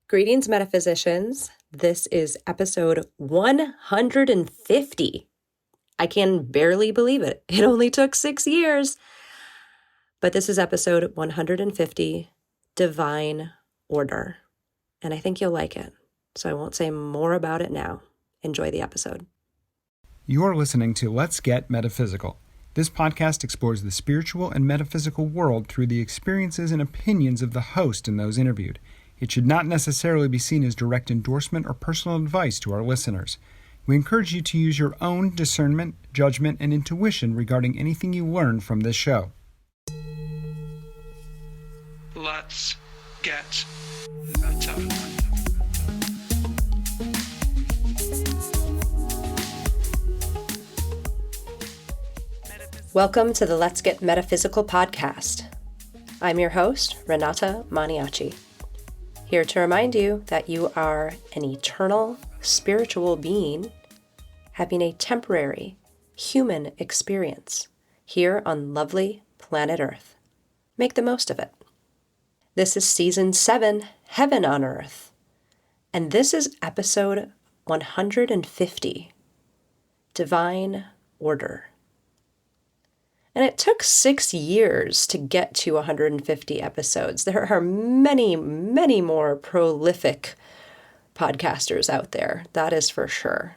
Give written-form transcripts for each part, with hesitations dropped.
Greetings, metaphysicians. This is episode 150. I can barely believe it. It only took 6 years. But this is episode 150, Divine Order. And I think you'll like it. So I won't say more about it now. Enjoy the episode. You're listening to Let's Get Metaphysical. This podcast explores the spiritual and metaphysical world through the experiences and opinions of the host and those interviewed. It should not necessarily be seen as direct endorsement or personal advice to our listeners. We encourage you to use your own discernment, judgment, and intuition regarding anything you learn from this show. Let's get meta. Welcome to the Let's Get Metaphysical podcast. I'm your host, Renata Maniaci. Here to remind you that you are an eternal spiritual being having a temporary human experience here on lovely planet Earth. Make the most of it. This is Season 7, Heaven on Earth, and this is episode 150, Divine Order. And it took 6 years to get to 150 episodes. There are many, many more prolific podcasters out there, that is for sure.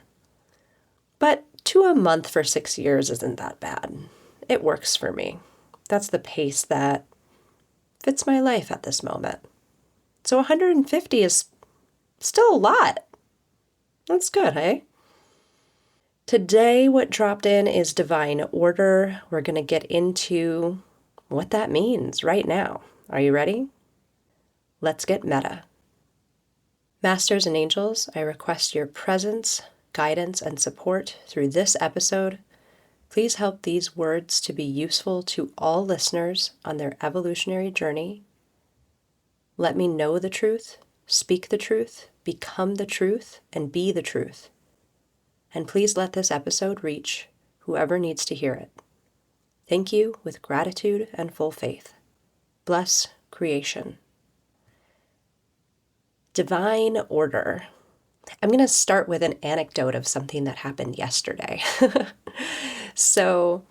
But 2 a month for 6 years isn't that bad. It works for me. That's the pace that fits my life at this moment. So 150 is still a lot. That's good, hey? Today, what dropped in is Divine Order. We're going to get into what that means right now. Are you ready? Let's get meta. Masters and angels, I request your presence, guidance, and support through this episode. Please help these words to be useful to all listeners on their evolutionary journey. Let me know the truth, speak the truth, become the truth, and be the truth. And please let this episode reach whoever needs to hear it. Thank you with gratitude and full faith. Bless creation. Divine Order. I'm going to start with an anecdote of something that happened yesterday. So,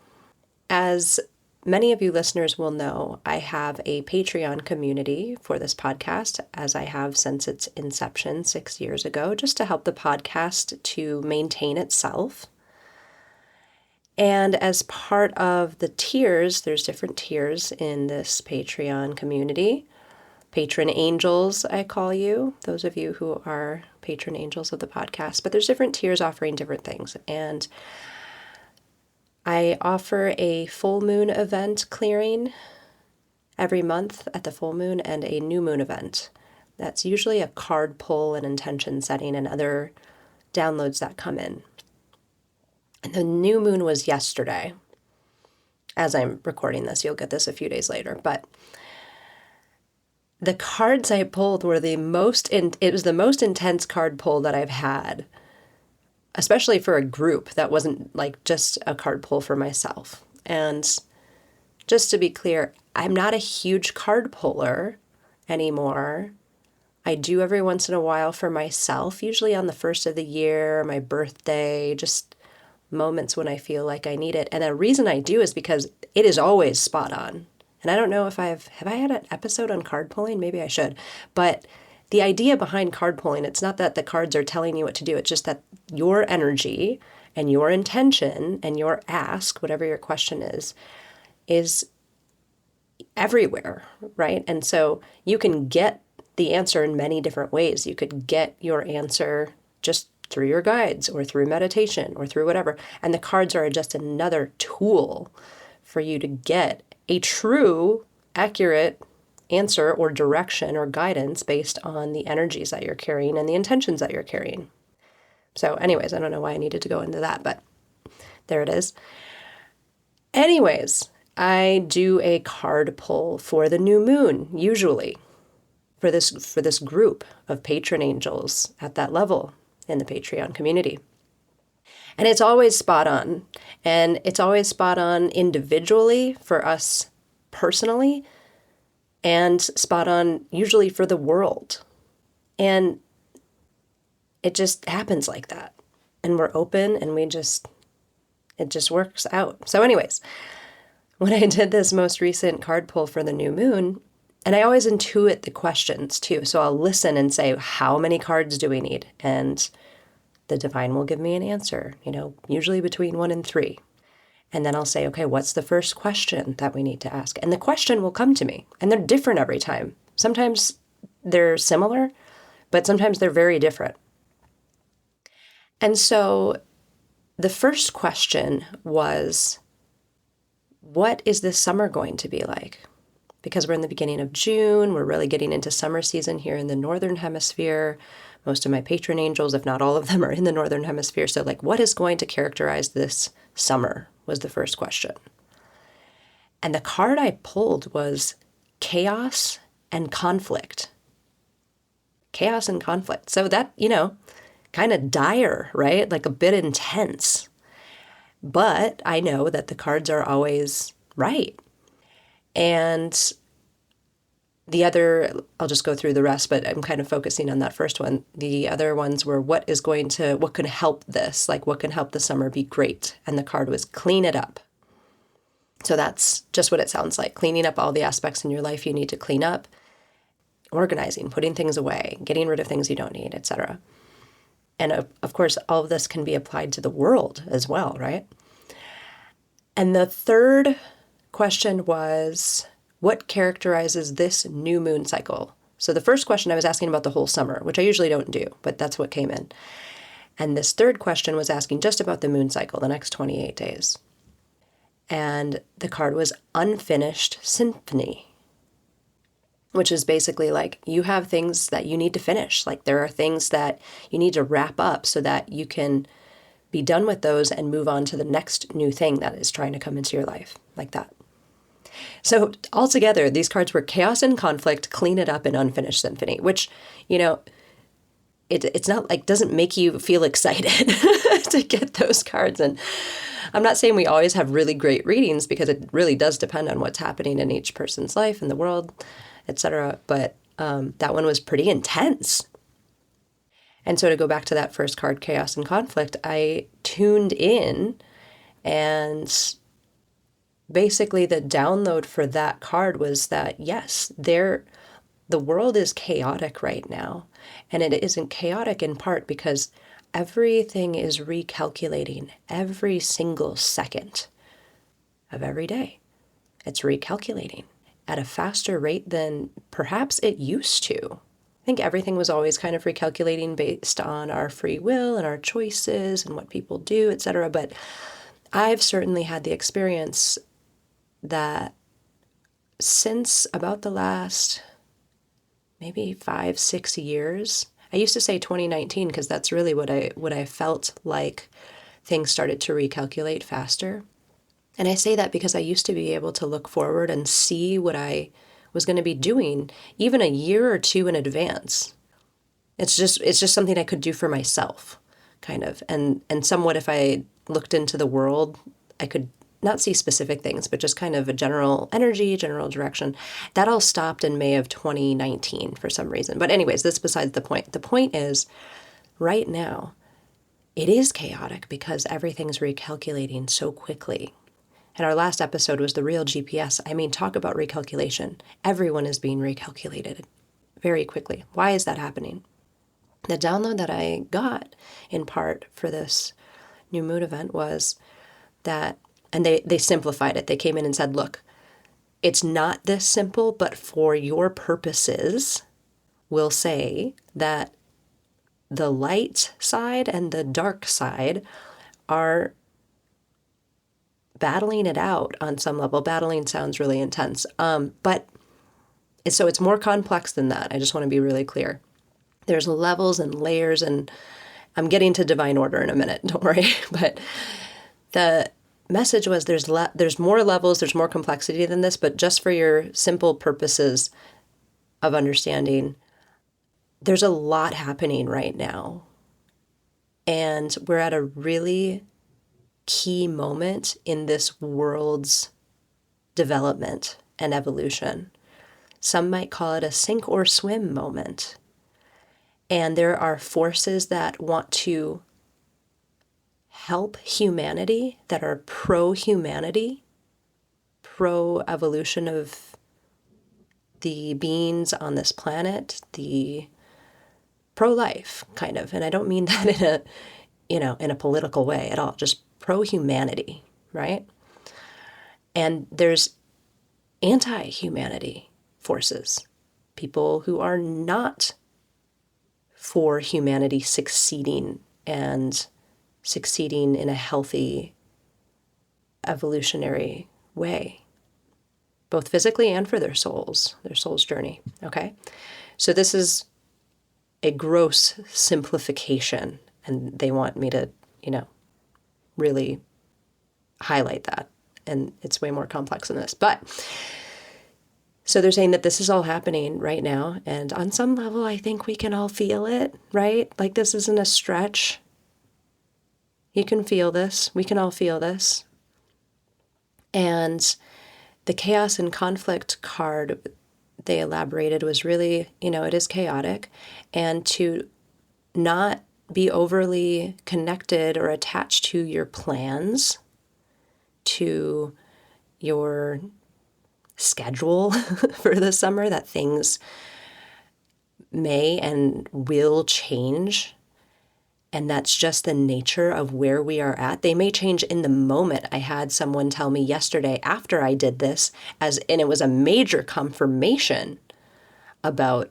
as many of you listeners will know, I have a Patreon community for this podcast, as I have since its inception 6 years ago, just to help the podcast to maintain itself. And as part of the tiers, there's different tiers in this Patreon community. Patron angels, I call you, those of you who are patron angels of the podcast. But there's different tiers offering different things. And I offer a full moon event clearing every month at the full moon and a new moon event. That's usually a card pull and intention setting and other downloads that come in. And the new moon was yesterday. As I'm recording this, you'll get this a few days later. But the cards I pulled were it was the most intense card pull that I've had, especially for a group that wasn't like just a card pull for myself. And just to be clear, I'm not a huge card puller anymore. I do every once in a while for myself, usually on the first of the year, my birthday, just moments when I feel like I need it. And the reason I do is because it is always spot on. And I don't know if have I had an episode on card pulling? Maybe I should. But the idea behind card pulling, it's not that the cards are telling you what to do. It's just that your energy and your intention and your ask, whatever your question is everywhere, right? And so you can get the answer in many different ways. You could get your answer just through your guides or through meditation or through whatever. And the cards are just another tool for you to get a true, accurate answer or direction or guidance based on the energies that you're carrying and the intentions that you're carrying. So anyways, I don't know why I needed to go into that, but there it is. Anyways, I do a card pull for the new moon, usually, for this group of patron angels at that level in the Patreon community. And it's always spot on. And it's always spot on individually for us personally, and spot on usually for the world. And it just happens like that. And we're open and it just works out. So anyways, when I did this most recent card pull for the new moon, and I always intuit the questions too. So I'll listen and say, how many cards do we need? And the divine will give me an answer, usually between 1 and 3. And then I'll say, okay, what's the first question that we need to ask? And the question will come to me, and they're different every time. Sometimes they're similar, but sometimes they're very different. And so the first question was, what is this summer going to be like? Because we're in the beginning of June, we're really getting into summer season here in the Northern Hemisphere. Most of my patron angels, if not all of them, are in the Northern Hemisphere. So what is going to characterize this summer was the first question. And the card I pulled was chaos and conflict. Chaos and conflict. So that, kind of dire, right? Like a bit intense. But I know that the cards are always right. And the other, I'll just go through the rest, but I'm kind of focusing on that first one. The other ones were what can help this? What can help the summer be great? And the card was clean it up. So that's just what it sounds like. Cleaning up all the aspects in your life you need to clean up, organizing, putting things away, getting rid of things you don't need, etc. And of course, all of this can be applied to the world as well, right? And the third question was, what characterizes this new moon cycle? So the first question I was asking about the whole summer, which I usually don't do, but that's what came in. And this third question was asking just about the moon cycle, the next 28 days. And the card was Unfinished Symphony, which is basically you have things that you need to finish. There are things that you need to wrap up so that you can be done with those and move on to the next new thing that is trying to come into your life, like that. So altogether, these cards were chaos and conflict, clean it up, and unfinished symphony, which, it's not doesn't make you feel excited to get those cards. And I'm not saying we always have really great readings, because it really does depend on what's happening in each person's life, in the world, etc. But that one was pretty intense. And so to go back to that first card, chaos and conflict, I tuned in, and basically the download for that card was that, yes, the world is chaotic right now. And it isn't chaotic in part because everything is recalculating every single second of every day. It's recalculating at a faster rate than perhaps it used to. I think everything was always kind of recalculating based on our free will and our choices and what people do, etc. But I've certainly had the experience that since about the last maybe 5-6 years, I used to say 2019 because that's really what I felt like things started to recalculate faster. And I say that because I used to be able to look forward and see what I was going to be doing even a year or two in advance. It's just something I could do for myself, kind of. And somewhat, if I looked into the world, I could not see specific things, but just kind of a general energy, general direction. That all stopped in May of 2019 for some reason. But anyways, that's besides the point. The point is, right now, it is chaotic because everything's recalculating so quickly. And our last episode was the real GPS. I mean, talk about recalculation. Everyone is being recalculated very quickly. Why is that happening? The download that I got in part for this new moon event was that, and they simplified it. They came in and said, look, it's not this simple, but for your purposes, we'll say that the light side and the dark side are battling it out on some level. Battling sounds really intense. But it's more complex than that. I just want to be really clear. There's levels and layers, and I'm getting to divine order in a minute. Don't worry. But the message was there's more levels, there's more complexity than this, but just for your simple purposes of understanding, there's a lot happening right now. And we're at a really key moment in this world's development and evolution. Some might call it a sink or swim moment. And there are forces that want to help humanity, that are pro-humanity, pro-evolution of the beings on this planet, the pro-life kind of. And I don't mean that in a political way at all, just pro-humanity, right? And there's anti-humanity forces, people who are not for humanity succeeding and succeeding in a healthy evolutionary way, both physically and for their soul's journey, okay? So this is a gross simplification, and they want me to, really highlight that. And it's way more complex than this. But so they're saying that this is all happening right now. And on some level, I think we can all feel it, right? Like this isn't a stretch. You can feel this. We can all feel this. And the chaos and conflict card they elaborated was really, it is chaotic. And to not be overly connected or attached to your plans, to your schedule for the summer, that things may and will change. And that's just the nature of where we are at. They may change in the moment. I had someone tell me yesterday after I did this, and it was a major confirmation about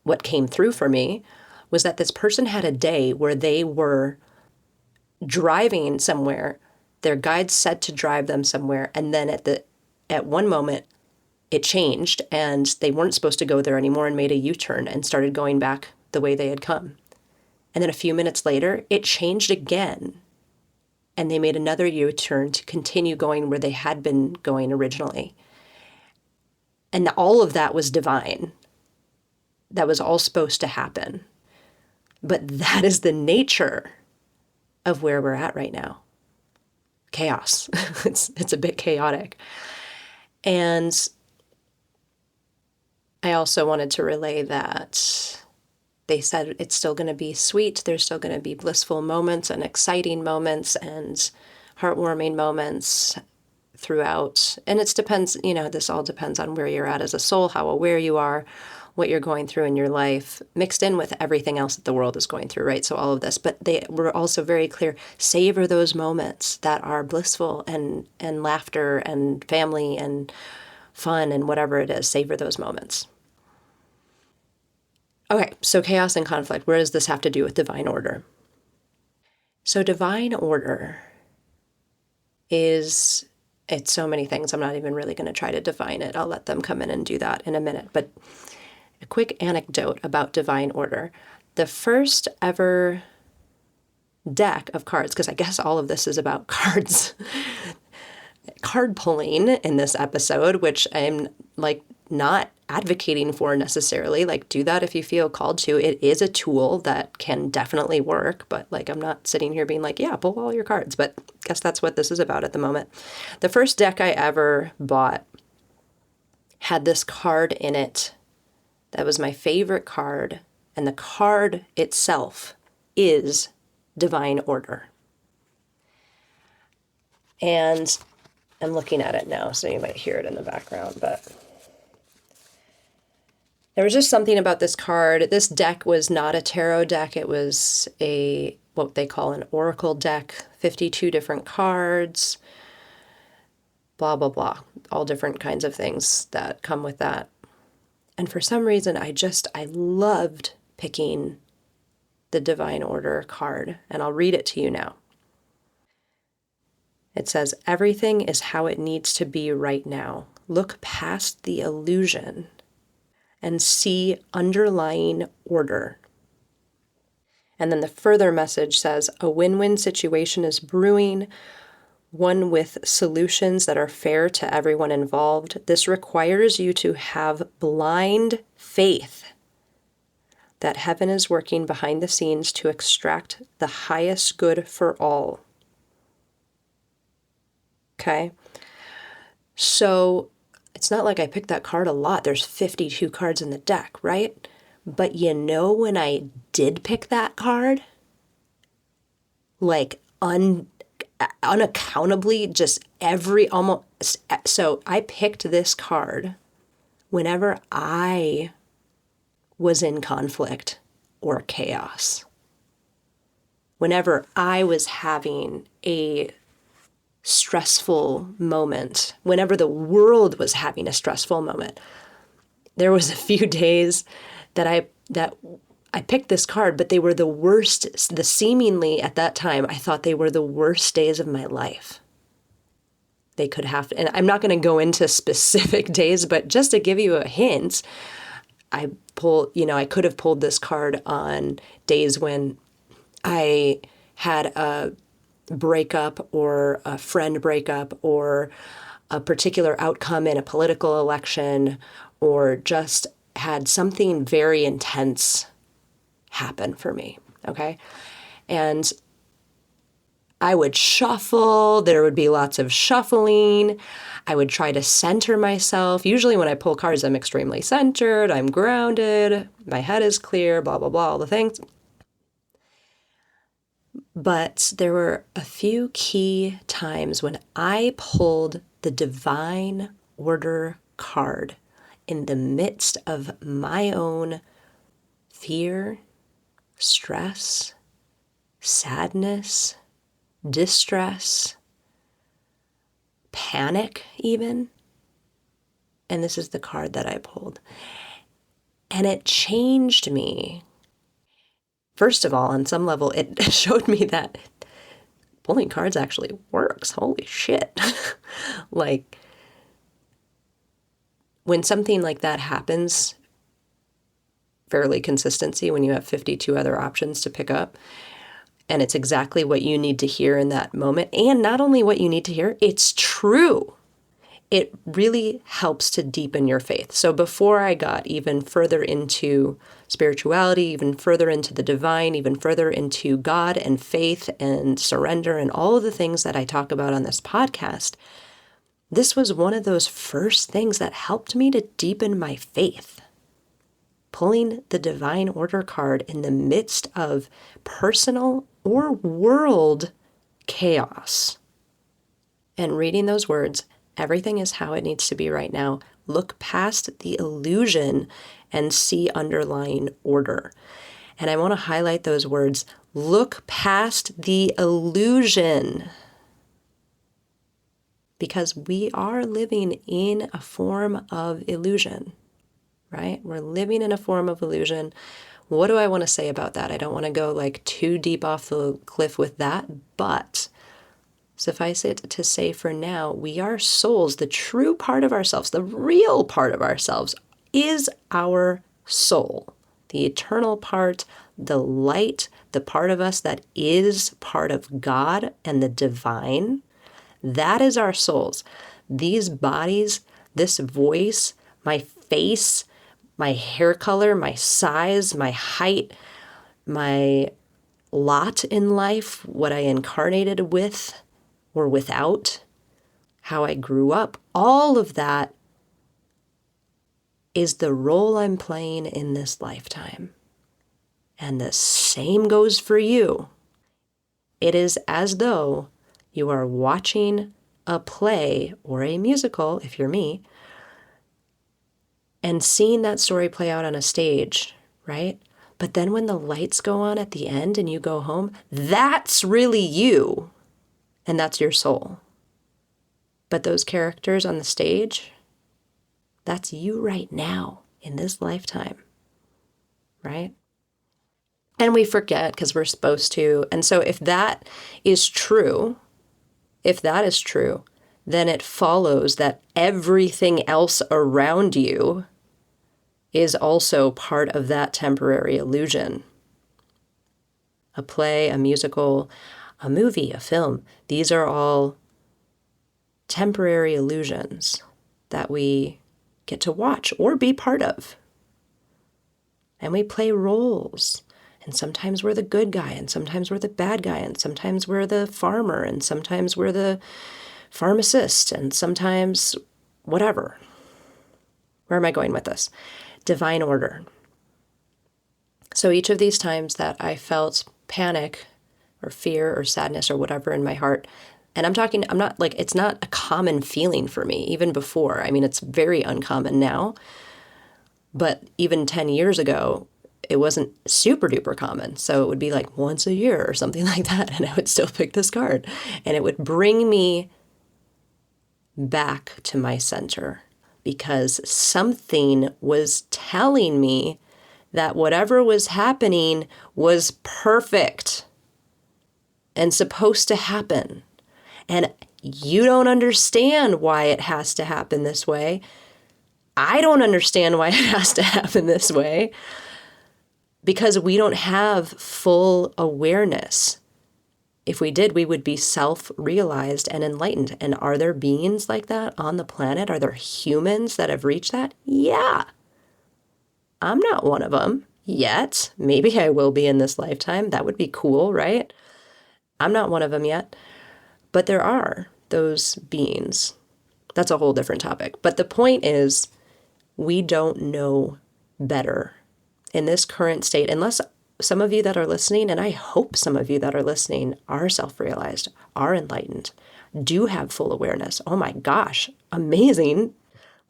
what came through for me, was that this person had a day where they were driving somewhere. Their guide said to drive them somewhere. And then at one moment, it changed and they weren't supposed to go there anymore and made a U-turn and started going back the way they had come. And then a few minutes later, it changed again. And they made another U-turn to continue going where they had been going originally. And all of that was divine. That was all supposed to happen. But that is the nature of where we're at right now. Chaos. It's a bit chaotic. And I also wanted to relay that they said it's still going to be sweet. There's still going to be blissful moments and exciting moments and heartwarming moments throughout. And it depends, this all depends on where you're at as a soul, how aware you are, what you're going through in your life, mixed in with everything else that the world is going through, right? So all of this. But they were also very clear, savor those moments that are blissful and laughter and family and fun and whatever it is. Savor those moments. Okay, so chaos and conflict. Where does this have to do with divine order? So divine order it's so many things. I'm not even really going to try to define it. I'll let them come in and do that in a minute. But a quick anecdote about divine order. The first ever deck of cards, because I guess all of this is about cards, card pulling in this episode, which I'm not advocating for necessarily. Do that if you feel called to. It is a tool that can definitely work, but I'm not sitting here being yeah, pull all your cards. But I guess that's what this is about at the moment. The first deck I ever bought had this card in it that was my favorite card, and the card itself is divine order. And I'm looking at it now, so you might hear it in the background, but there was just something about this card. This deck was not a tarot deck. It was what they call an oracle deck, 52 different cards, blah, blah, blah, all different kinds of things that come with that. And for some reason, I loved picking the Divine Order card, and I'll read it to you now. It says, "Everything is how it needs to be right now. Look past the illusion and see underlying order." And then the further message says, "A win-win situation is brewing, one with solutions that are fair to everyone involved. This requires you to have blind faith that heaven is working behind the scenes to extract the highest good for all." Okay? So it's not like I picked that card a lot. There's 52 cards in the deck, right? But when I did pick that card, like unaccountably, just so I picked this card whenever I was in conflict or chaos. Whenever I was having a stressful moment, whenever the world was having a stressful moment, there was a few days that I picked this card, but they were the worst, seemingly at that time, I thought they were the worst days of my life. They could have, and I'm not going to go into specific days, but just to give you a hint, I could have pulled this card on days when I had a breakup or a friend breakup or a particular outcome in a political election, or just had something very intense happen for me. Okay. And I would shuffle. There would be lots of shuffling. I would try to center myself. Usually when I pull cards, I'm extremely centered. I'm grounded. My head is clear, blah, blah, blah, all the things. But there were a few key times when I pulled the Divine Order card in the midst of my own fear, stress, sadness, distress, panic even. And this is the card that I pulled. And it changed me. First of all, on some level, it showed me that pulling cards actually works. Holy shit. Like, when something like that happens, fairly consistency, when you have 52 other options to pick up, and it's exactly what you need to hear in that moment, and not only what you need to hear, it's true. It really helps to deepen your faith. So before I got even further into spirituality, even further into the divine, even further into God and faith and surrender and all of the things that I talk about on this podcast, this was one of those first things that helped me to deepen my faith. Pulling the Divine Order card in the midst of personal or world chaos. And reading those words, everything is how it needs to be right now. Look past the illusion and see underlying order. And I want to highlight those words. Look past the illusion. Because we are living in a form of illusion, right? We're living in a form of illusion. What do I want to say about that? I don't want to go like too deep off the cliff with that, but suffice it to say for now, we are souls. The true part of ourselves, the real part of ourselves is our soul. The eternal part, the light, the part of us that is part of God and the divine. That is our souls. These bodies, this voice, my face, my hair color, my size, my height, my lot in life, what I incarnated with or without, how I grew up, all of that is the role I'm playing in this lifetime. And the same goes for you. It is as though you are watching a play or a musical, if you're me, and seeing that story play out on a stage, right? But then when the lights go on at the end and you go home, that's really you, and that's your soul. But those characters on the stage, that's you right now in this lifetime, right? And we forget because we're supposed to. And so if that is true, then it follows that everything else around you is also part of that temporary illusion. A play, a musical, a movie, a film, these are all temporary illusions that we get to watch or be part of. And we play roles. And sometimes we're the good guy, and sometimes we're the bad guy, and sometimes we're the farmer, and sometimes we're the pharmacist, and sometimes whatever. Where am I going with this? Divine order. So each of these times that I felt panic or fear or sadness or whatever in my heart, and I'm not like, it's not a common feeling for me, even before. I mean, it's very uncommon now, but even 10 years ago, it wasn't super duper common. So it would be like once a year or something like that, and I would still pick this card, and it would bring me back to my center because something was telling me that whatever was happening was perfect and supposed to happen. And you don't understand why it has to happen this way. I don't understand why it has to happen this way because we don't have full awareness. If we did, we would be self-realized and enlightened. And are there beings like that on the planet? Are there humans that have reached that? Yeah. I'm not one of them yet. Maybe I will be in this lifetime. That would be cool, right? I'm not one of them yet. But there are those beings. That's a whole different topic. But the point is, we don't know better in this current state, unless some of you that are listening, and I hope some of you that are listening are self-realized, are enlightened, do have full awareness. Oh my gosh, amazing.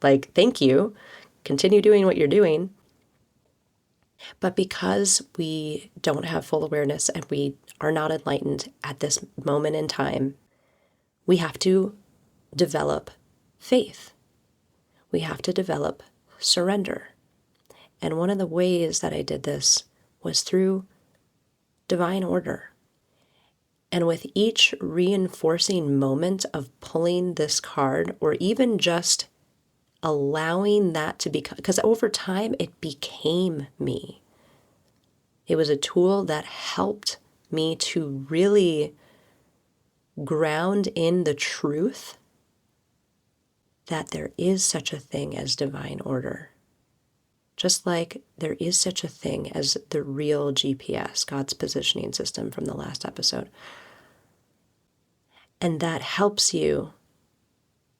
Like, thank you. Continue doing what you're doing. But because we don't have full awareness and we are not enlightened at this moment in time, we have to develop faith. We have to develop surrender. And one of the ways that I did this was through divine order. And with each reinforcing moment of pulling this card, or even just allowing that to become, because over time it became me. It was a tool that helped me to really ground in the truth that there is such a thing as divine order. Just like there is such a thing as the real GPS, God's positioning system from the last episode. And that helps you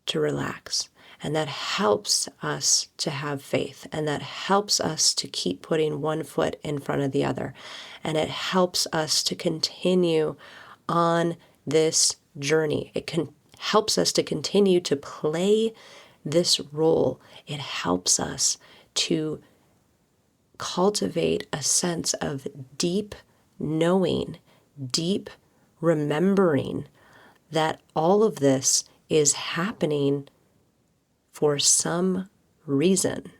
to relax. And that helps us to have faith. And that helps us to keep putting one foot in front of the other. And it helps us to continue on this journey. Helps us to continue to play this role. It helps us to cultivate a sense of deep knowing, deep remembering that all of this is happening for some reason.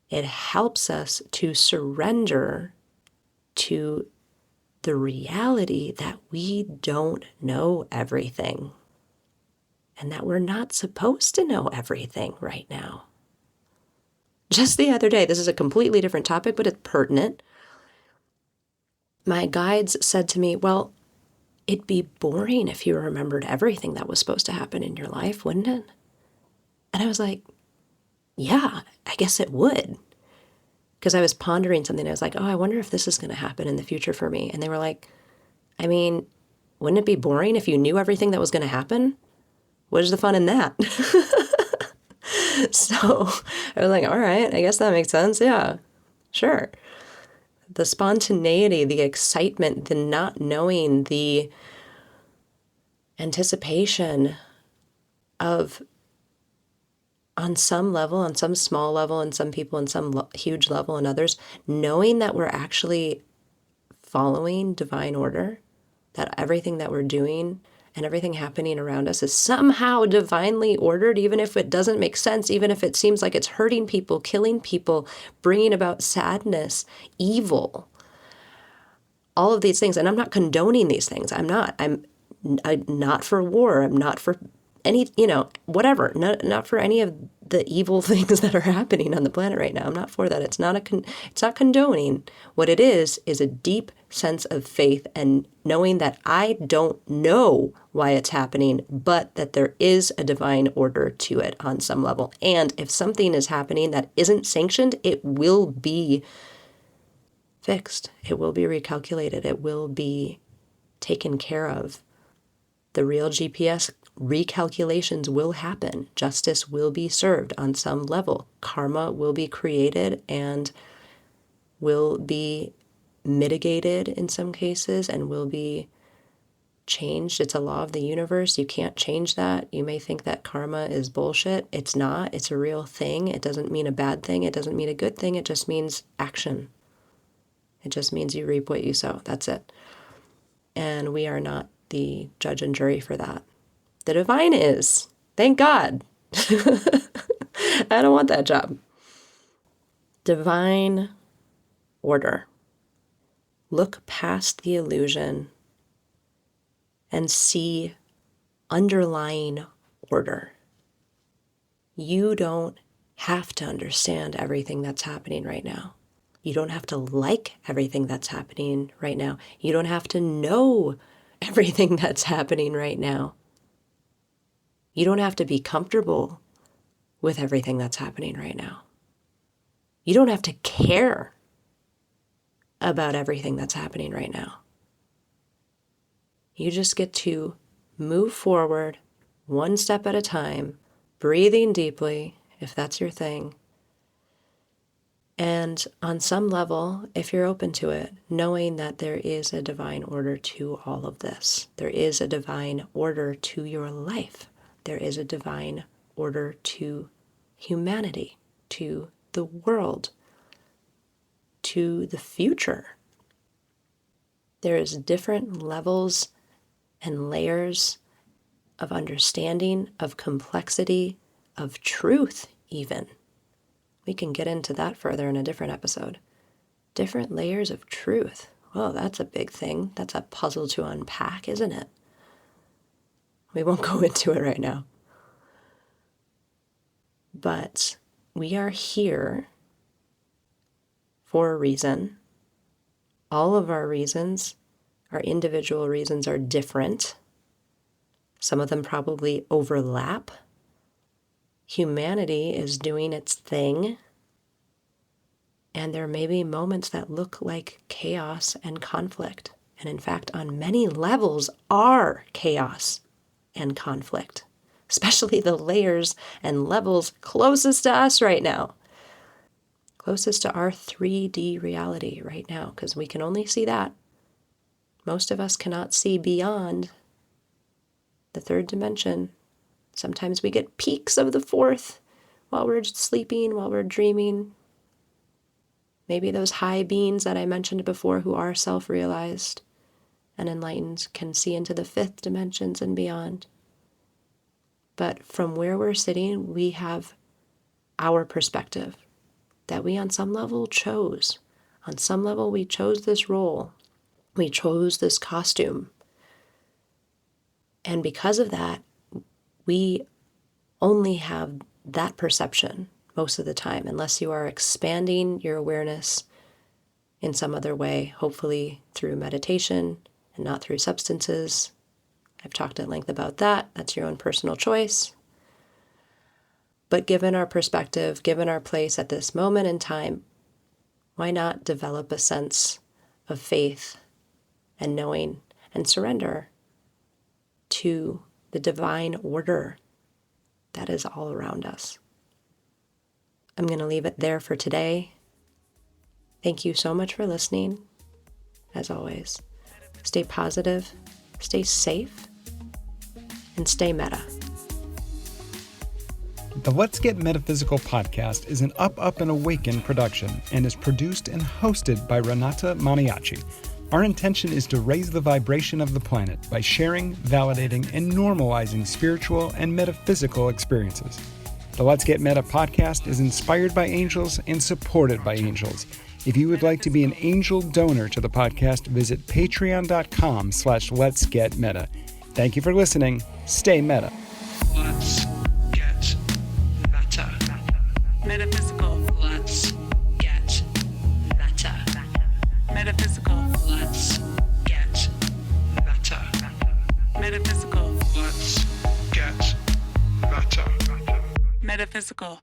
It helps us to surrender to the reality that we don't know everything and that we're not supposed to know everything right now. Just the other day, this is a completely different topic, but it's pertinent. My guides said to me, well, it'd be boring if you remembered everything that was supposed to happen in your life, wouldn't it? And I was like, yeah, I guess it would. Because I was pondering something. I was like, oh, I wonder if this is going to happen in the future for me. And they were like, I mean, wouldn't it be boring if you knew everything that was going to happen? What is the fun in that? So I was like, all right, I guess that makes sense. Yeah, sure. The spontaneity, the excitement, the not knowing, the anticipation of, on some level, on some small level, and some people on some huge level and others, knowing that we're actually following divine order, that everything that we're doing and everything happening around us is somehow divinely ordered, even if it doesn't make sense, even if it seems like it's hurting people, killing people, bringing about sadness, evil, all of these things. And I'm not condoning these things. I'm not for war. I'm not for any, whatever, not for any of the evil things that are happening on the planet right now. I'm not for that. It's not condoning. What it is a deep sense of faith and knowing that I don't know why it's happening, but that there is a divine order to it on some level. And if something is happening that isn't sanctioned, it will be fixed. It will be recalculated. It will be taken care of. The real GPS recalculations will happen. Justice will be served on some level. Karma will be created, and will be mitigated in some cases and will be changed. It's a law of the universe. You can't change that. You may think that karma is bullshit. It's not. It's a real thing. It doesn't mean a bad thing. It doesn't mean a good thing. It just means action. It just means you reap what you sow. That's it. And we are not the judge and jury for that. The divine is. Thank God. I don't want that job. Divine order. Look past the illusion and see underlying order. You don't have to understand everything that's happening right now. You don't have to like everything that's happening right now. You don't have to know everything that's happening right now. You don't have to be comfortable with everything that's happening right now. You don't have to care about everything that's happening right now. You just get to move forward one step at a time, breathing deeply, if that's your thing. And on some level, if you're open to it, knowing that there is a divine order to all of this. There is a divine order to your life. There is a divine order to humanity, to the world, to the future. There is different levels and layers of understanding, of complexity, of truth even. We can get into that further in a different episode. Different layers of truth. Oh, that's a big thing. That's a puzzle to unpack, isn't it? We won't go into it right now. But we are here for a reason. All of our reasons, our individual reasons, are different. Some of them probably overlap. Humanity is doing its thing. And there may be moments that look like chaos and conflict. And in fact, on many levels are chaos and conflict, especially the layers and levels closest to us right now. Closest to our 3D reality right now, because we can only see that. Most of us cannot see beyond the third dimension. Sometimes we get peeks of the fourth while we're sleeping, while we're dreaming. Maybe those high beings that I mentioned before who are self-realized and enlightened can see into the fifth dimensions and beyond. But from where we're sitting, we have our perspective that we on some level chose. On some level, we chose this role. We chose this costume. And because of that, we only have that perception most of the time, unless you are expanding your awareness in some other way, hopefully through meditation and not through substances. I've talked at length about that. That's your own personal choice. But given our perspective, given our place at this moment in time, why not develop a sense of faith and knowing and surrender to the divine order that is all around us? I'm going to leave it there for today. Thank you so much for listening. As always, stay positive, stay safe, and stay meta. The Let's Get Metaphysical podcast is an Up and Awaken production and is produced and hosted by Renata Maniaci. Our intention is to raise the vibration of the planet by sharing, validating, and normalizing spiritual and metaphysical experiences. The Let's Get Meta podcast is inspired by angels and supported by angels. If you would like to be an angel donor to the podcast, visit patreon.com/letsgetmeta. Thank you for listening. Stay meta. Let's get meta. Metaphysical. Let's get meta. Metaphysical. Let's get meta. Metaphysical. Let's get meta. Metaphysical.